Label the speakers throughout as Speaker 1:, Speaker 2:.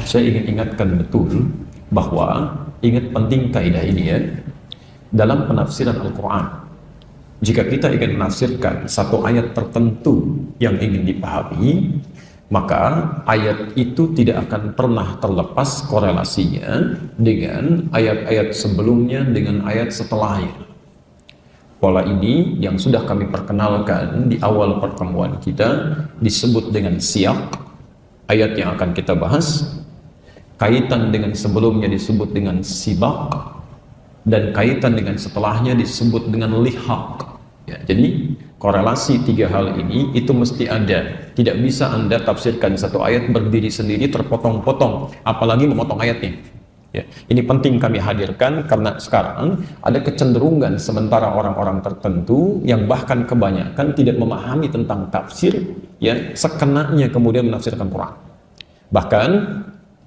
Speaker 1: Saya ingin ingatkan betul bahwa ingat penting kaidah ini ya, dalam penafsiran Al-Quran. Jika kita ingin menafsirkan satu ayat tertentu yang ingin dipahami, maka ayat itu tidak akan pernah terlepas korelasinya dengan ayat-ayat sebelumnya, dengan ayat setelahnya. Pola ini yang sudah kami perkenalkan di awal pertemuan kita disebut dengan siyak. Ayat yang akan kita bahas kaitan dengan sebelumnya disebut dengan sibak, dan kaitan dengan setelahnya disebut dengan lihaq ya. Jadi korelasi tiga hal ini itu mesti ada. Tidak bisa Anda tafsirkan satu ayat berdiri sendiri terpotong-potong, apalagi memotong ayatnya ya. Ini penting kami hadirkan karena sekarang ada kecenderungan sementara orang-orang tertentu yang bahkan kebanyakan tidak memahami tentang tafsir ya, sekenanya kemudian menafsirkan Quran. Bahkan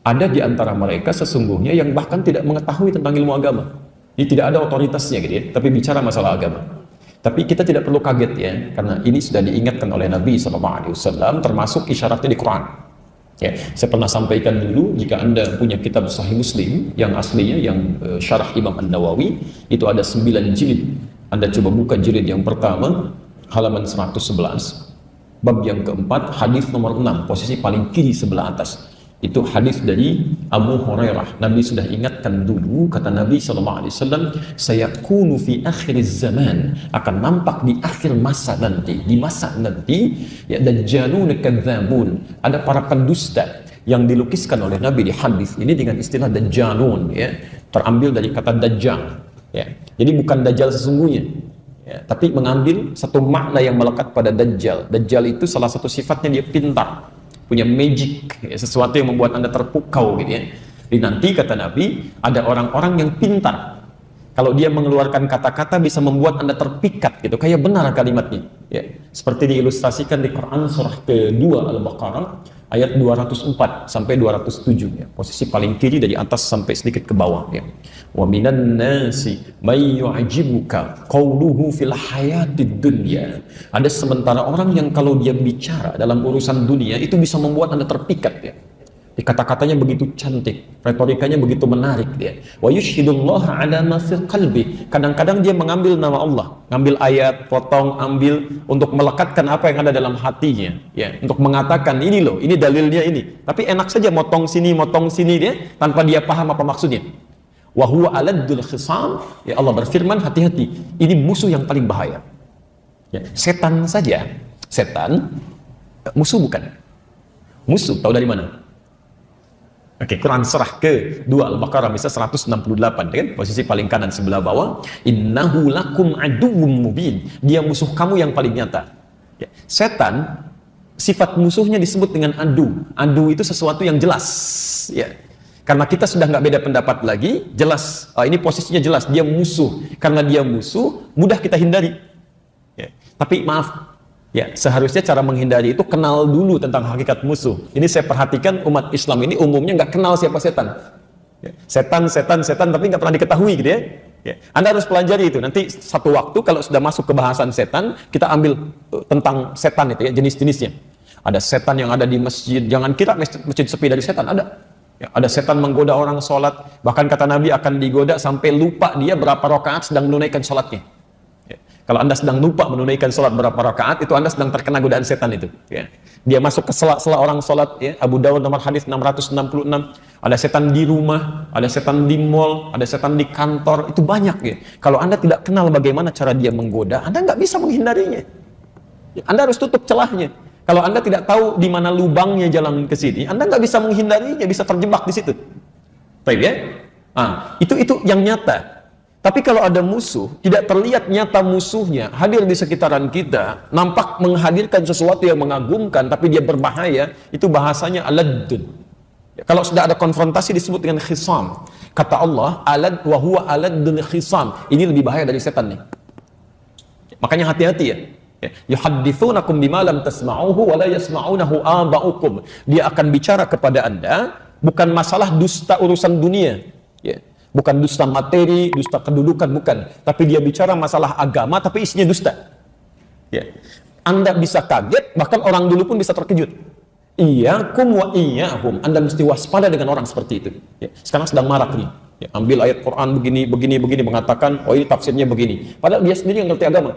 Speaker 1: ada di antara mereka sesungguhnya yang bahkan tidak mengetahui tentang ilmu agama. Ini tidak ada otoritasnya gitu ya, tapi bicara masalah agama. Tapi kita tidak perlu kaget ya, karena ini sudah diingatkan oleh Nabi SAW, termasuk isyaratnya di Quran. Ya, saya pernah sampaikan dulu, jika Anda punya kitab Sahih Muslim yang aslinya, yang syarah Imam An-Nawawi, itu ada 9 jilid. Anda coba buka jilid yang pertama, halaman 111. Bab yang keempat, hadis nomor 6, posisi paling kiri sebelah atas. Itu hadis dari Abu Hurairah. Nabi sudah ingatkan dulu, kata Nabi SAW, sayakunu fi akhir zaman, akan nampak di akhir masa nanti, di masa nanti ya, dajjalun kadzabun, ada para pendusta yang dilukiskan oleh Nabi di hadis ini dengan istilah dajjalun ya, terambil dari kata dajjal ya. Jadi bukan dajjal sesungguhnya ya, tapi mengambil satu makna yang melekat pada dajjal. Dajjal itu salah satu sifatnya dia pintar, punya magic ya, sesuatu yang membuat Anda terpukau gitu ya. Jadi nanti kata Nabi ada orang-orang yang pintar, kalau dia mengeluarkan kata-kata bisa membuat Anda terpikat gitu, kayak benar kalimatnya ya. Seperti diilustrasikan di Quran surah kedua Al-Baqarah ayat 204 sampai 207 ya. Posisi paling kiri dari atas sampai sedikit ke bawah ya. Wa minan nasi may yu'jibuka qawluhu fil hayatid dunya. Ada sementara orang yang kalau dia bicara dalam urusan dunia itu bisa membuat Anda terpikat ya. Kata-katanya begitu cantik, retorikanya begitu menarik dia. Wa yushhidullaha ala ma fi qalbi. Kadang-kadang dia mengambil nama Allah, ngambil ayat, potong, ambil untuk melekatkan apa yang ada dalam hatinya ya, untuk mengatakan ini loh, ini dalilnya ini. Tapi enak saja motong sini dia tanpa dia paham apa maksudnya. Wa huwa aladdul khisam. Ya Allah berfirman, hati-hati, ini musuh yang paling bahaya. Ya, setan saja, setan musuh bukan? Musuh tahu dari mana? Oke, Quran surah ke-2 Al-Baqarah misal 168 kan, posisi paling kanan sebelah bawah, innahu lakum aduwwum mubin, dia musuh kamu yang paling nyata ya. Setan sifat musuhnya disebut dengan adu. Adu itu sesuatu yang jelas ya. Karena kita sudah nggak beda pendapat lagi, jelas ini posisinya jelas, dia musuh. Karena dia musuh mudah kita hindari ya. Tapi maaf ya, seharusnya cara menghindari itu kenal dulu tentang hakikat musuh. Ini saya perhatikan umat Islam ini umumnya nggak kenal siapa setan. Ya, setan, tapi nggak pernah diketahui gitu ya. Ya. Anda harus pelajari itu. Nanti satu waktu kalau sudah masuk ke bahasan setan, kita ambil tentang setan itu ya, jenis-jenisnya. Ada setan yang ada di masjid. Jangan kira masjid sepi dari setan, ada. Ya, ada setan menggoda orang sholat. Bahkan kata Nabi akan digoda sampai lupa dia berapa rakaat sedang menunaikan sholatnya. Kalau Anda sedang lupa menunaikan sholat berapa rakaat, itu Anda sedang terkena godaan setan itu ya. Dia masuk ke sela-sela orang sholat ya. Abu Dawud nomor hadis 666. Ada setan di rumah, ada setan di mall, ada setan di kantor, itu banyak ya. Kalau Anda tidak kenal bagaimana cara dia menggoda, Anda nggak bisa menghindarinya ya. Anda harus tutup celahnya. Kalau Anda tidak tahu di mana lubangnya jalan ke sini, Anda nggak bisa menghindarinya, bisa terjebak di situ. Baik ya? Itu yang nyata. Tapi kalau ada musuh, tidak terlihat nyata musuhnya, hadir di sekitaran kita, nampak menghadirkan sesuatu yang mengagumkan, tapi dia berbahaya, itu bahasanya aladdun. Kalau sudah ada konfrontasi disebut dengan khisam. Kata Allah, alad wa huwa aladdul khisam. Ini lebih bahaya dari setan nih. Makanya hati-hati ya. Yuhadditsunakum bima lam tasma'uhu wa la yasma'unahu aba'ukum. Dia akan bicara kepada Anda bukan masalah dusta urusan dunia ya. Bukan dusta materi, dusta kedudukan, bukan. Tapi dia bicara masalah agama, tapi isinya dusta. Ya. Anda bisa kaget, bahkan orang dulu pun bisa terkejut. Iyyakum wa iyyahum. Anda mesti waspada dengan orang seperti itu. Ya, sekarang sedang marak nih. Ya, ambil ayat Quran begini, mengatakan, oh ini tafsirnya begini. Padahal dia sendiri yang ngerti agama.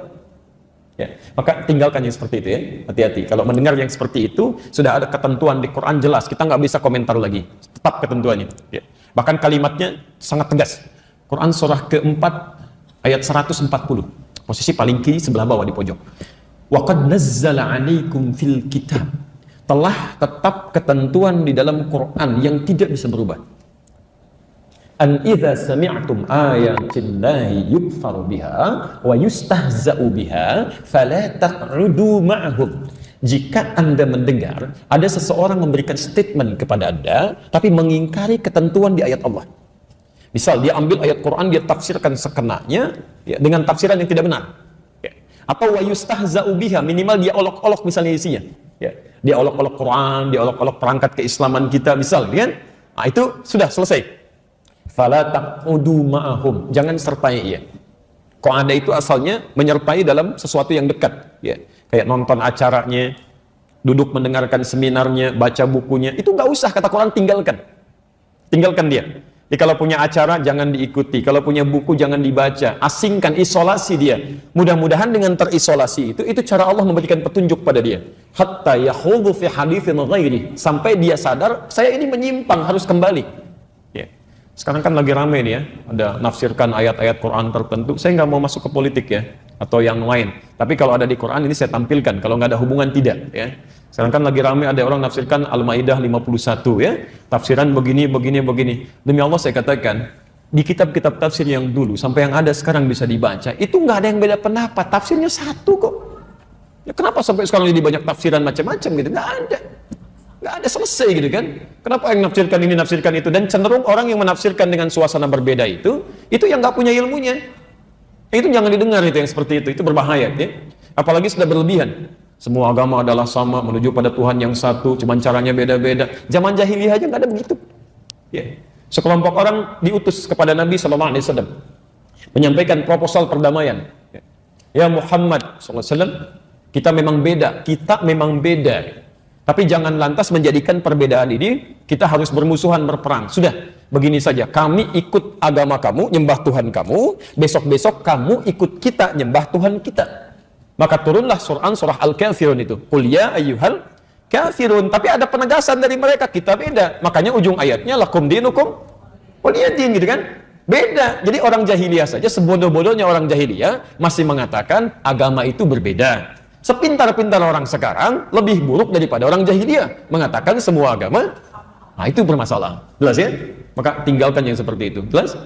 Speaker 1: Ya, maka tinggalkan yang seperti itu ya. Hati-hati. Kalau mendengar yang seperti itu, sudah ada ketentuan di Quran jelas. Kita nggak bisa komentar lagi. Tetap ketentuannya. Ya. Bahkan kalimatnya sangat tegas. Quran surah keempat ayat 140. Posisi paling kiri sebelah bawah di pojok. Wa qad nazzala 'alaikum fil kitab. Telah tetap ketentuan di dalam Quran yang tidak bisa berubah. An idza sami'tum ayatillahi yukfaru biha wa yustahza'u biha fala taq'udu ma'hum. Jika Anda mendengar ada seseorang memberikan statement kepada Anda tapi mengingkari ketentuan di ayat Allah. Misal dia ambil ayat Quran, dia tafsirkan sekenanya ya, dengan tafsiran yang tidak benar. Ya. Atau wa yustahza'u biha, minimal dia olok-olok misalnya isinya. Ya. Dia olok-olok Quran, dia olok-olok perangkat keislaman kita misal, kan? Nah, itu sudah selesai. Fala taqudu ma'ahum, jangan sertai ia. Qa'ada itu asalnya menyertai dalam sesuatu yang dekat, ya. Kayak nonton acaranya, duduk mendengarkan seminarnya, baca bukunya, itu nggak usah, kata Quran, tinggalkan. Tinggalkan dia. Jadi kalau punya acara jangan diikuti, kalau punya buku jangan dibaca, asingkan, isolasi dia. Mudah-mudahan dengan terisolasi itu cara Allah memberikan petunjuk pada dia. Hatta yakhudhu fi haditsin ghairi, sampai dia sadar saya ini menyimpang, harus kembali. Ya. Sekarang kan lagi rame nih ya, ada nafsirkan ayat-ayat Quran tertentu. Saya nggak mau masuk ke politik ya, atau yang lain. Tapi kalau ada di Quran ini saya tampilkan, kalau nggak ada hubungan tidak ya. Sekarang kan lagi ramai ada orang nafsirkan Al-Maidah 51 ya. Tafsiran begini. Demi Allah saya katakan, di kitab-kitab tafsir yang dulu sampai yang ada sekarang bisa dibaca, itu nggak ada yang beda pendapat. Tafsirnya satu kok. Ya, kenapa sampai sekarang jadi banyak tafsiran macam-macam gitu? Nggak ada. Nggak ada, selesai gitu kan. Kenapa yang nafsirkan ini, nafsirkan itu? Dan cenderung orang yang menafsirkan dengan suasana berbeda itu yang nggak punya ilmunya. Itu jangan didengar, itu yang seperti itu berbahaya ya. Apalagi sudah berlebihan. Semua agama adalah sama, menuju pada Tuhan yang satu, cuman caranya beda-beda. Zaman jahiliyah aja nggak ada begitu. Ya. Sekelompok orang diutus kepada Nabi SAW menyampaikan proposal perdamaian. Ya Muhammad SAW, kita memang beda. Tapi jangan lantas menjadikan perbedaan ini kita harus bermusuhan, berperang. Sudah, begini saja. Kami ikut agama kamu, nyembah Tuhan kamu. Besok-besok kamu ikut kita, nyembah Tuhan kita. Maka turunlah surah Al-Kafirun itu. Qul ya ayyuhal kafirun. Tapi ada penegasan dari mereka, kita beda. Makanya ujung ayatnya lakum dinukum waliyadin gitu kan. Beda. Jadi orang jahiliyah saja, sebodoh-bodohnya orang jahiliyah masih mengatakan agama itu berbeda. Sepintar-pintar orang sekarang lebih buruk daripada orang jahiliyah, mengatakan semua agama itu bermasalah. Jelas ya? Maka tinggalkan yang seperti itu. Jelas?